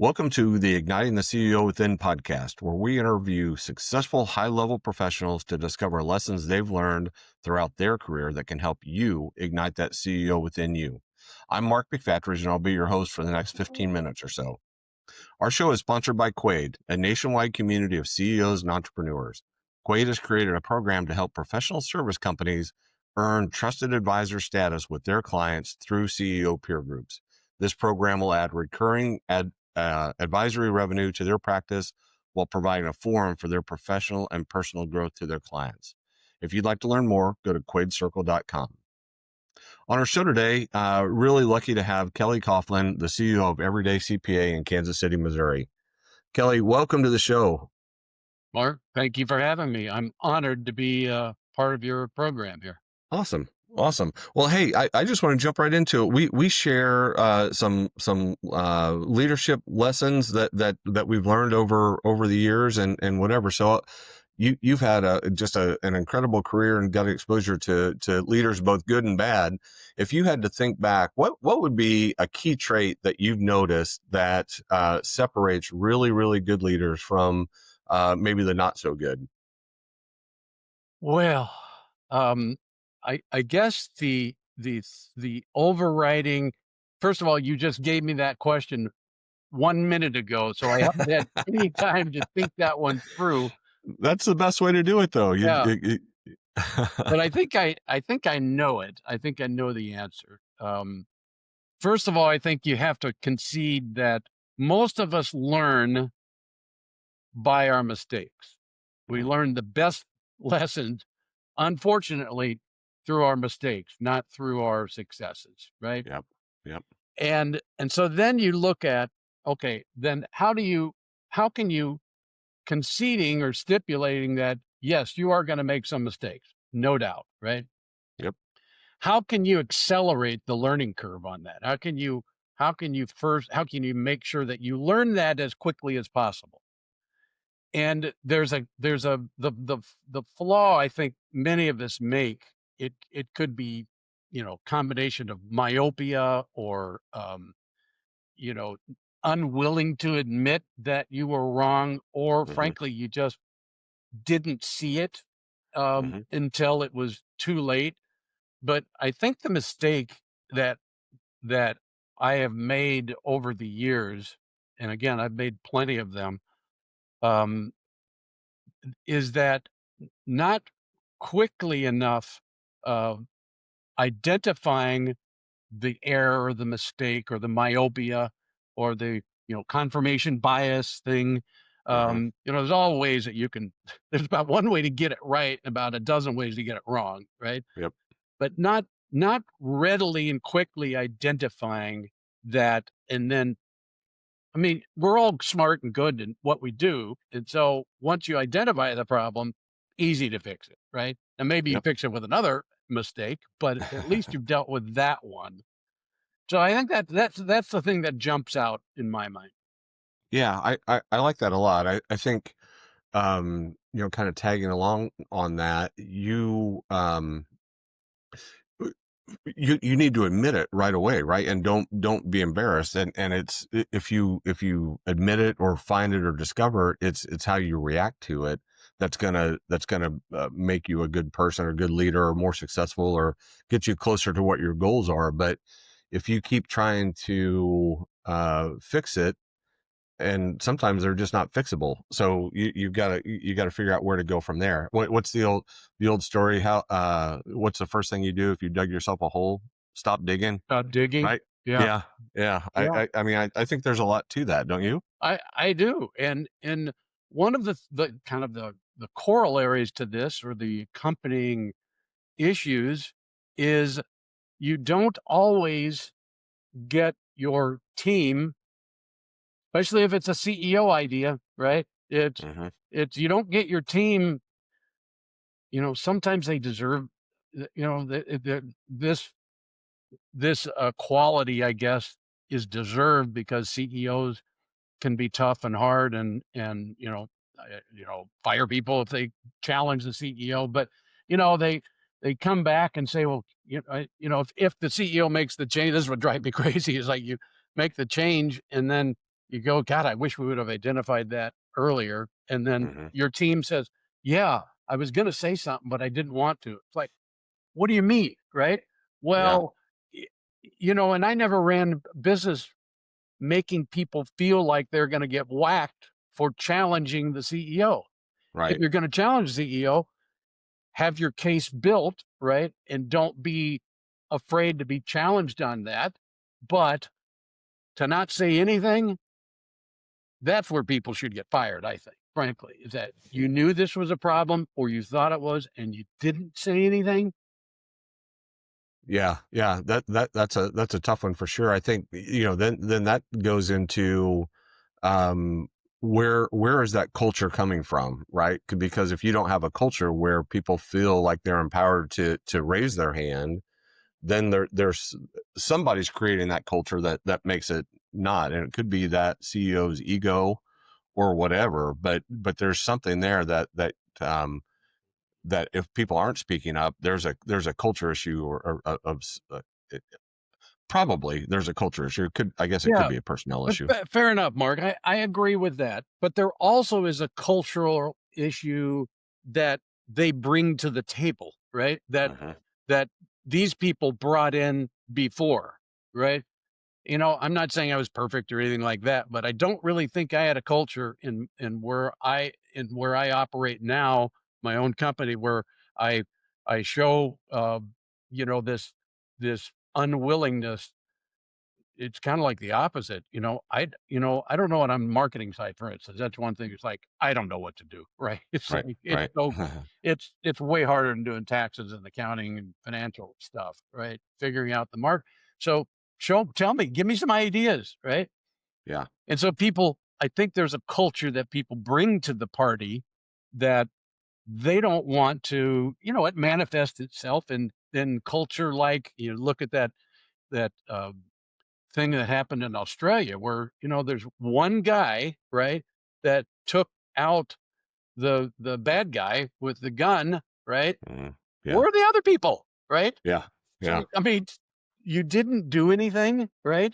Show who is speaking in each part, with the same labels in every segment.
Speaker 1: Welcome to the Igniting the CEO Within podcast, where we interview successful high-level professionals to discover lessons they've learned throughout their career that can help you ignite that CEO within you. I'm Mark McFatridge, and I'll be your host for the next 15 minutes or so. Our show is sponsored by Quaid, a nationwide community of CEOs and entrepreneurs. Quaid has created a program to help professional service companies earn trusted advisor status with their clients through CEO peer groups. This program will add recurring advisory revenue to their practice while providing a forum for their professional and personal growth to their clients. If you'd like to learn more, go to quaidcircle.com. On our show today, really lucky to have Kelly Coughlin, the CEO of EveryDayCPA in Kansas City, Missouri. Kelly, welcome to the show.
Speaker 2: Mark, thank you for having me. I'm honored to be part of your program here.
Speaker 1: Awesome. Well, hey, I just want to jump right into it. We share some leadership lessons that we've learned over the years and whatever. So you've had an incredible career and got exposure to leaders, both good and bad. If you had to think back, what would be a key trait that you've noticed that separates really, really good leaders from maybe the not so good?
Speaker 2: Well, I guess the overriding. First of all, you just gave me that question 1 minute ago, so I haven't had any time to think that one through.
Speaker 1: That's the best way to do it, though.
Speaker 2: Yeah, but I think I know it. I think I know the answer. First of all, I think you have to concede that most of us learn by our mistakes. We learn the best lessons, unfortunately, through our mistakes, not through our successes, right?
Speaker 1: Yep. Yep.
Speaker 2: And so then you look at, okay, then how can you conceding or stipulating that, yes, you are going to make some mistakes, no doubt, right?
Speaker 1: Yep.
Speaker 2: How can you accelerate the learning curve on that? How can you make sure that you learn that as quickly as possible? And the flaw I think many of us make, it could be, combination of myopia or, you know, unwilling to admit that you were wrong, or
Speaker 1: Hmm.
Speaker 2: frankly, you just didn't see it,
Speaker 1: Hmm.
Speaker 2: until it was too late. But I think the mistake that that I have made over the years, and again, I've made plenty of them, um, is that not quickly enough uh, identifying the error or the mistake or the myopia or the confirmation bias thing.
Speaker 1: Hmm.
Speaker 2: There's all ways that you can. There's about one way to get it right, about a dozen ways to get it wrong, right?
Speaker 1: Yep.
Speaker 2: But not readily and quickly identifying that, and then I mean, we're all smart and good in what we do. And so once you identify the problem, easy to fix it, right? And maybe you
Speaker 1: Yep.
Speaker 2: fix it with another mistake, but at least you've dealt with that one. So I think that's the thing that jumps out in my mind.
Speaker 1: Yeah, I like that a lot. I think kind of tagging along on that, you need to admit it right away, right? And don't be embarrassed. And if you admit it or find it or discover it, it's how you react to it that's gonna make you a good person or good leader or more successful or get you closer to what your goals are. But if you keep trying to fix it, and sometimes they're just not fixable. So you gotta figure out where to go from there. What's the old story? What's the first thing you do if you dug yourself a hole? Stop digging,
Speaker 2: Digging.
Speaker 1: right?
Speaker 2: Yeah.
Speaker 1: Yeah, yeah.
Speaker 2: Yeah.
Speaker 1: I mean, I think there's a lot to that, don't you?
Speaker 2: I do. And one of the kind of the corollaries to this, or the accompanying issues, is you don't always get your team, especially if it's a CEO idea, right?
Speaker 1: Hmm.
Speaker 2: You don't get your team, sometimes they deserve, this quality, I guess, is deserved because CEOs can be tough and hard, and fire people if they challenge the CEO. But they come back and say, well, if the CEO makes the change, this is what drives me crazy, is like, you make the change and then You go, God, I wish we would have identified that earlier. And then
Speaker 1: Hmm.
Speaker 2: your team says, yeah, I was going to say something, but I didn't want to. It's like, what do you mean? Right.
Speaker 1: Yeah.
Speaker 2: Well, y- and I never ran business making people feel like they're going to get whacked for challenging the CEO. If
Speaker 1: Right.
Speaker 2: you're going to challenge the CEO, have your case built, right? And don't be afraid to be challenged on that. But to not say anything, that's where people should get fired, I think, frankly, is that you knew this was a problem or you thought it was and you didn't say anything.
Speaker 1: Yeah, yeah, that's a tough one for sure. I think, then that goes into, um, where is that culture coming from, right? Because if you don't have a culture where people feel like they're empowered to raise their hand, then there's somebody's creating that culture that makes it not, and it could be that CEO's ego or whatever. But there's something there that if people aren't speaking up, there's a culture issue it- probably there's a culture issue. I guess it could
Speaker 2: Yeah.
Speaker 1: be a personnel
Speaker 2: But
Speaker 1: issue.
Speaker 2: fair enough, Mark. I agree with that. But there also is a cultural issue that they bring to the table, right?
Speaker 1: Hmm.
Speaker 2: That these people brought in before, right? I'm not saying I was perfect or anything like that, but I don't really think I had a culture in where I operate now, my own company, where I I show this unwillingness. It's kind of like the opposite. I don't know what on marketing side, for instance. That's one thing. It's like I don't know what to do, right? It's
Speaker 1: Right,
Speaker 2: like it's
Speaker 1: right.
Speaker 2: so it's way harder than doing taxes and accounting and financial stuff, right? Figuring out the mark. So tell me, give me some ideas, right?
Speaker 1: Yeah.
Speaker 2: And so I think there's a culture that people bring to the party that they don't want to, it manifests itself in culture. Like, look at that thing that happened in Australia where, there's one guy, right, that took out the bad guy with the gun, right?
Speaker 1: Mm, yeah,
Speaker 2: Where are the other people, right?
Speaker 1: yeah,
Speaker 2: It's
Speaker 1: yeah,
Speaker 2: like, I mean, you didn't do anything, right?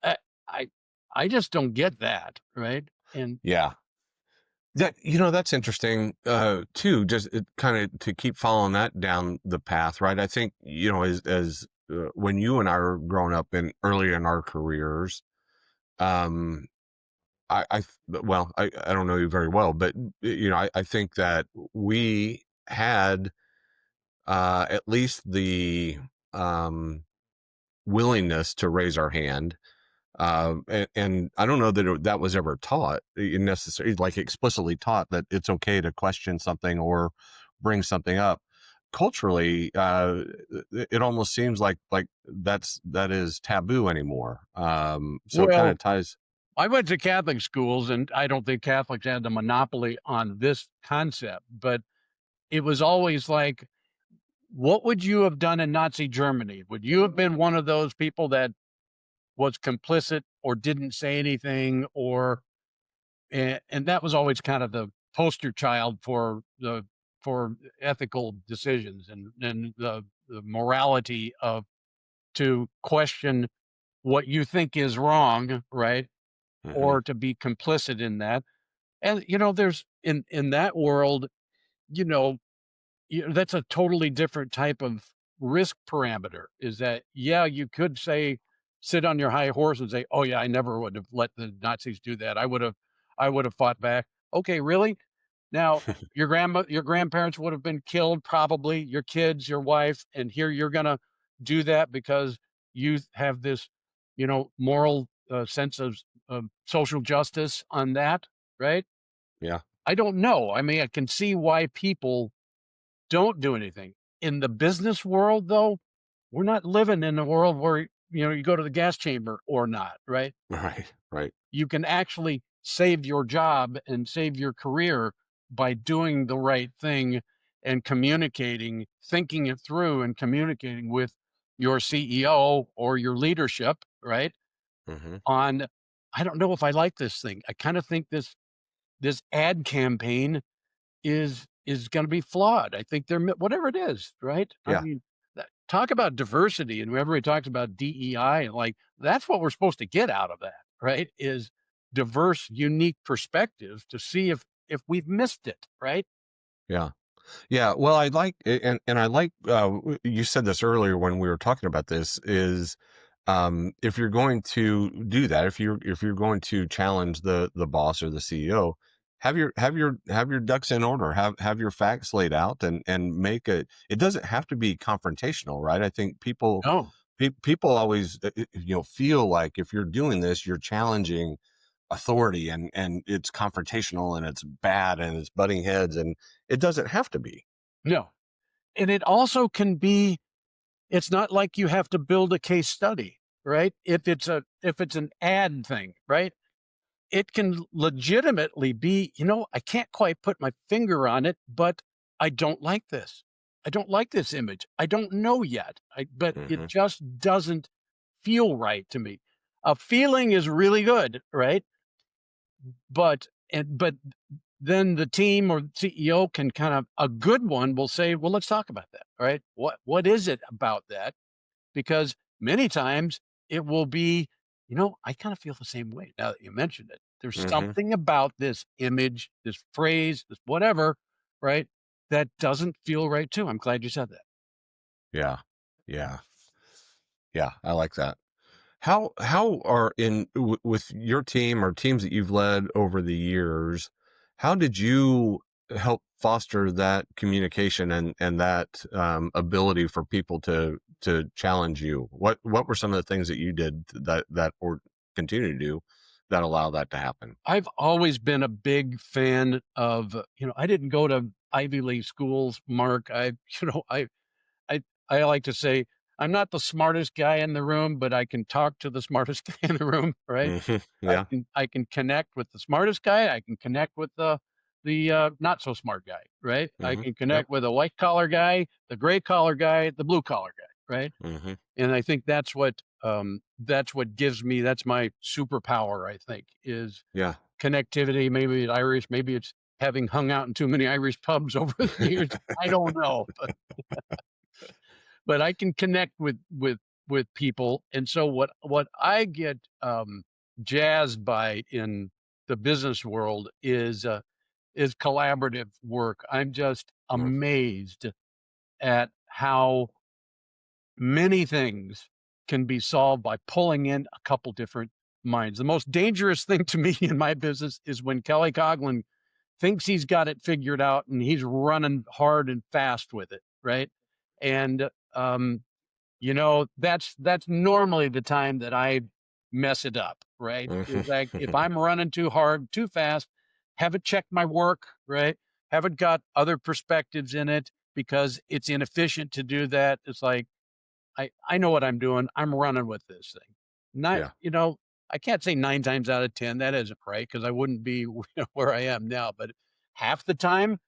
Speaker 2: I I I just don't get that, right? And
Speaker 1: yeah. That's interesting, too. Just kind of to keep following that down the path, right? I think, as when you and I were growing up and early in our careers, um, I don't know you very well, but I think that we had at least the um, willingness to raise our hand. And I don't know that that was ever taught necessarily, like explicitly taught that it's okay to question something or bring something up. Culturally, it almost seems like that is taboo anymore. So it kind
Speaker 2: well,
Speaker 1: of ties.
Speaker 2: I went to Catholic schools, and I don't think Catholics had the monopoly on this concept, but it was always like, what would you have done in Nazi Germany? Would you have been one of those people that was complicit or didn't say anything, or and that was always kind of the poster child for ethical decisions and the morality of to question what you think is wrong, right?
Speaker 1: Hmm.
Speaker 2: Or to be complicit in that. And there's in that world, you know, that's a totally different type of risk parameter. Is that, yeah, you could say, sit on your high horse and say, "Oh yeah, I never would have let the Nazis do that. I would have fought back." Okay, really? Now your grandparents would have been killed, probably your kids, your wife, and here you're gonna do that because you have this, moral sense of social justice on that, right?
Speaker 1: Yeah.
Speaker 2: I don't know. I mean, I can see why people don't do anything. In the business world, though, we're not living in a world where, you go to the gas chamber or not, right?
Speaker 1: Right. Right.
Speaker 2: You can actually save your job and save your career by doing the right thing and communicating, thinking it through and communicating with your CEO or your leadership, right?
Speaker 1: Hmm.
Speaker 2: On, I don't know if I like this thing. I kind of think this ad campaign is gonna be flawed. I think they're whatever it is, right? I
Speaker 1: Yeah.
Speaker 2: mean, talk about diversity, and everybody talks about DEI, and, like, that's what we're supposed to get out of that, right? Is diverse, unique perspectives to see if we've missed it, right?
Speaker 1: Yeah. Yeah, well, I like and I like you said this earlier when we were talking about this is if you're going to do that, if you're going to challenge the boss or the CEO, have your ducks in order, have your facts laid out and make it doesn't have to be confrontational, right? I think
Speaker 2: No,
Speaker 1: people always feel like if you're doing this, you're challenging authority and it's confrontational and it's bad and it's butting heads and it doesn't have to be.
Speaker 2: no. And it also can be, it's not like you have to build a case study, right? If it's an ad thing, right? It can legitimately be, I can't quite put my finger on it, but I don't like this. I don't like this image. I don't know yet. But it
Speaker 1: Hmm.
Speaker 2: just doesn't feel right to me. A feeling is really good, right? But then the team or CEO can kind of, a good one will say, well, let's talk about that. All right. What is it about that? Because many times it will be, I kind of feel the same way now that you mentioned it. There's
Speaker 1: Hmm.
Speaker 2: something about this image, this phrase, this whatever, right? That doesn't feel right too. I'm glad you said that.
Speaker 1: Yeah. Yeah. Yeah. I like that. How are with your team or teams that you've led over the years, how did you help foster that communication and that ability for people to challenge you? What were some of the things that you did that or continue to do that allow that to happen?
Speaker 2: I've always been a big fan of, I didn't go to Ivy League schools, Mark. You know, I I like to say I'm not the smartest guy in the room, but I can talk to the smartest guy in the room, right?
Speaker 1: Hmm. Yeah.
Speaker 2: I can connect with the smartest guy. I can connect with the not so smart guy, right? I
Speaker 1: Hmm.
Speaker 2: can
Speaker 1: Yep.
Speaker 2: connect with a white collar guy, the gray collar guy, the blue collar guy, right?
Speaker 1: Hmm.
Speaker 2: And I think that's what gives me, that's my superpower. I think is
Speaker 1: Yeah.
Speaker 2: connectivity. Maybe it's Irish. Maybe it's having hung out in too many Irish pubs over the years. I don't know, but I can connect with people. And so what I get jazzed by in the business world is collaborative work. I'm just
Speaker 1: Mm.
Speaker 2: amazed at how many things can be solved by pulling in a couple different minds. The most dangerous thing to me in my business is when Kelly Coughlin thinks he's got it figured out and he's running hard and fast with it, right? And that's normally the time that I mess it up, right? Is like if I'm running too hard, too fast, haven't checked my work, right? Haven't got other perspectives in it because it's inefficient to do that. It's like I know what I'm doing. I'm running with this thing. Not,
Speaker 1: Yeah.
Speaker 2: I can't say 9 times out of 10 that isn't right because I wouldn't be where I am now, but half the time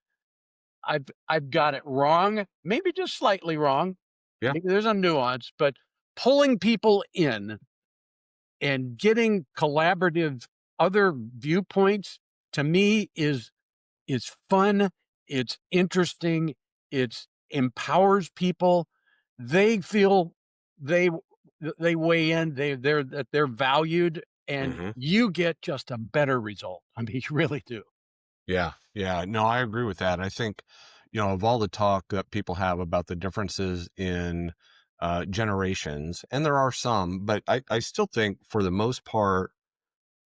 Speaker 2: I've got it wrong, maybe just slightly wrong.
Speaker 1: Yeah.
Speaker 2: Maybe there's a nuance, but pulling people in and getting collaborative other viewpoints to me is fun, it's interesting, it's empowers people. They feel they they weigh in, they're valued, and
Speaker 1: Hmm.
Speaker 2: you get just a better result. I mean, you really do.
Speaker 1: Yeah, yeah. No, I agree with that. I think, of all the talk that people have about the differences in generations, and there are some, but I still think for the most part,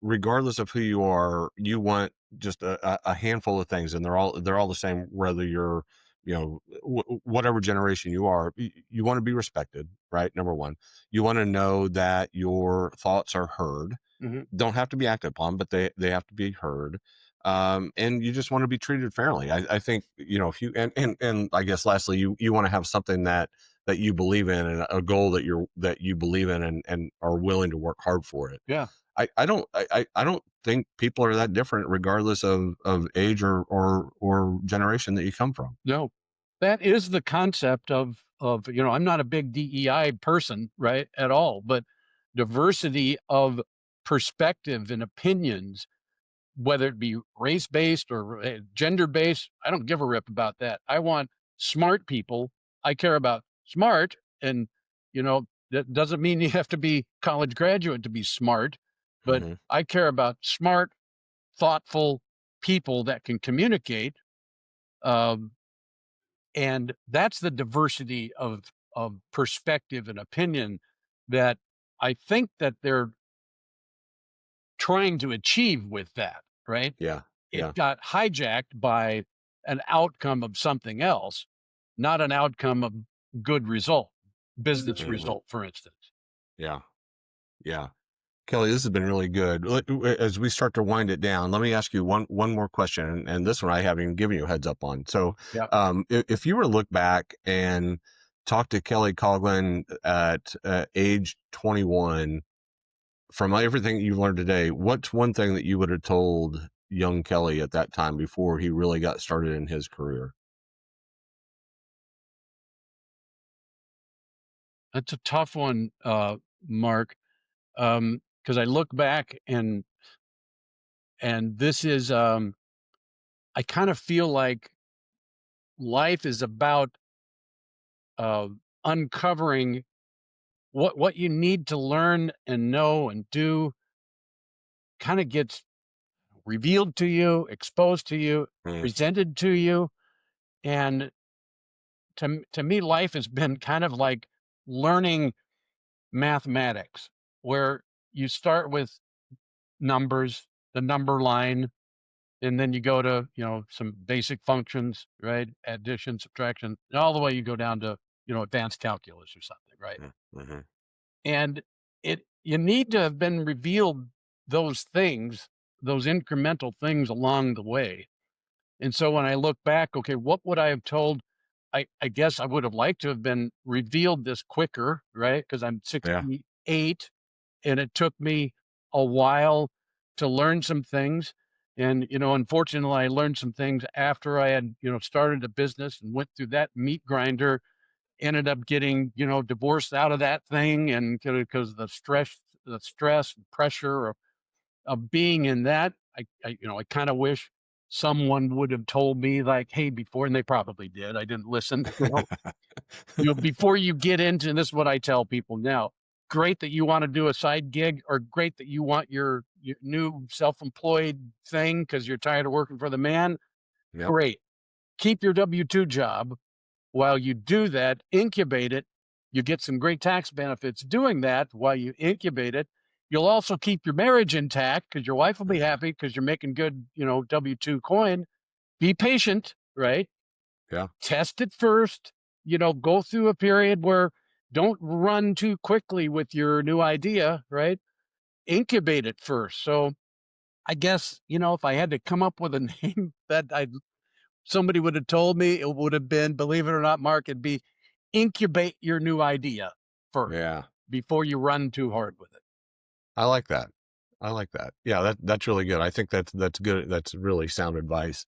Speaker 1: regardless of who you are, you want just a handful of things, and they're all the same, whether you're, whatever generation you are. You want to be respected, right? Number one, you want to know that your thoughts are heard,
Speaker 2: Mhm.
Speaker 1: don't have to be acted upon, but they have to be heard. And you just want to be treated fairly. I think, if you and I guess lastly, you want to have something that you believe in and a goal that you believe in and are willing to work hard for it.
Speaker 2: Yeah.
Speaker 1: I don't think people are that different regardless of age or generation that you come from.
Speaker 2: No. That is the concept of, I'm not a big DEI person, right, at all, but diversity of perspective and opinions, whether it be race-based or gender-based, I don't give a rip about that. I want smart people. I care about smart, and, that doesn't mean you have to be college graduate to be smart. but
Speaker 1: Hmm.
Speaker 2: I care about smart, thoughtful people that can communicate. Um, and that's the diversity of perspective and opinion that I think that they're trying to achieve with that, right?
Speaker 1: Yeah.
Speaker 2: It
Speaker 1: Yeah.
Speaker 2: got hijacked by an outcome of something else, not an outcome of good result, business
Speaker 1: Hmm.
Speaker 2: result, for instance.
Speaker 1: Yeah. Yeah. Kelly, this has been really good. As we start to wind it down, let me ask you one more question, and this one I haven't even given you a heads up on. So,
Speaker 2: Yeah.
Speaker 1: if you were to look back and talk to Kelly Coughlin at age 21, from everything you've learned today, what's one thing that you would have told young Kelly at that time before he really got started in his career?
Speaker 2: That's a tough one, Mark, because I look back and this is, I kind of feel like life is about uh, uncovering what you need to learn and know and do. Kind of gets revealed to you, exposed to you,
Speaker 1: Mm,
Speaker 2: presented to you, and to me, life has been kind of like learning mathematics, where you start with numbers, the number line, and then you go to, some basic functions, right? Addition, subtraction, and all the way you go down to, advanced calculus or something, right?
Speaker 1: mm, mhm.
Speaker 2: And you need to have been revealed those things, those incremental things along the way. And so when I look back, okay, what would I have told? I guess I would have liked to have been revealed this quicker, right? Because I'm
Speaker 1: Yeah.
Speaker 2: 68 and it took me a while to learn some things. And, unfortunately, I learned some things after I had, started a business and went through that meat grinder, ended up getting, divorced out of that thing. And because the stress and pressure of being in that, I kind of wish someone would have told me like, hey, before, and they probably did. I didn't listen, before you get into, and this is what I tell people now. Great that you want to do a side gig, or great that you want your new self-employed thing because you're tired of working for the man.
Speaker 1: Yep.
Speaker 2: Great. Keep your W-2 job while you do that, incubate it. You get some great tax benefits doing that while you incubate it. You'll also keep your marriage intact because your wife will be
Speaker 1: Mhm.
Speaker 2: happy because you're making good, W-2 coin. Be patient, right?
Speaker 1: Yeah.
Speaker 2: Test it first, go through a period where don't run too quickly with your new idea, right? Incubate it first. So I guess, if I had to come up with a name that somebody would have told me, it would have been, believe it or not, Mark, it'd be incubate your new idea first
Speaker 1: Yeah.
Speaker 2: before you run too hard with it.
Speaker 1: I like that. I like that. Yeah, that's really good. I think that's good. That's really sound advice.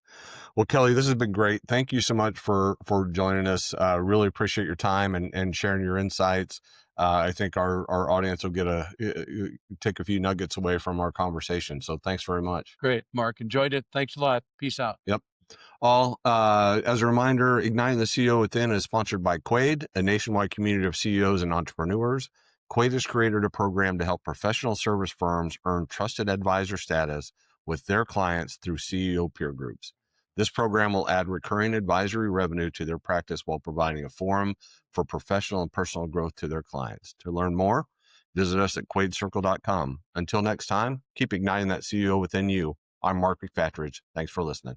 Speaker 1: Well, Kelly, this has been great. Thank you so much for joining us. Really appreciate your time and sharing your insights. I think our audience will get take a few nuggets away from our conversation. So thanks very much.
Speaker 2: Great, Mark. Enjoyed it. Thanks a lot. Peace out.
Speaker 1: Yep. All as a reminder, Igniting the CEO Within is sponsored by Quaid, a nationwide community of CEOs and entrepreneurs. Quaid has created a program to help professional service firms earn trusted advisor status with their clients through CEO peer groups. This program will add recurring advisory revenue to their practice while providing a forum for professional and personal growth to their clients. To learn more, visit us at quaidcircle.com. Until next time, keep igniting that CEO within you. I'm Mark McFatridge. Thanks for listening.